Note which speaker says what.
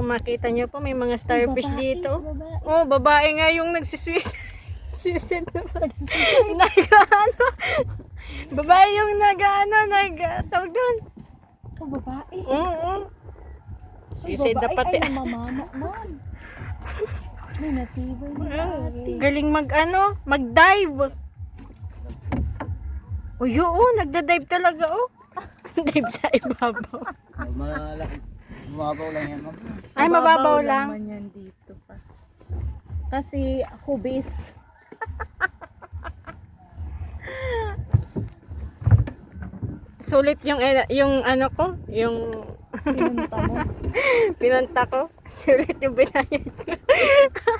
Speaker 1: Kung makita nyo po, may mga starfish
Speaker 2: Babae,
Speaker 1: dito.
Speaker 2: babae.
Speaker 1: Oh, babae nga yung nagsiswiss. Suicide na ba? Nag-ano? Babae yung tawag doon.
Speaker 2: Oh, babae.
Speaker 1: Oo.
Speaker 2: Ay,
Speaker 1: Suicide na
Speaker 2: babae.
Speaker 1: pati.
Speaker 2: Ay, namamana, man. May natibay ni ate.
Speaker 1: Galing mag-dive. Uy, oo, nagda-dive talaga, oh. Dive sa ibabaw.
Speaker 3: Malaki. Mababaw lang yan, ma'am.
Speaker 1: Ay, mababaw lang.
Speaker 2: naman yan dito pa. Kasi hubis.
Speaker 1: Sulit yung ano ko, yung
Speaker 2: Pinunta mo.
Speaker 1: pinunta ko. Sulit yung binayad ko.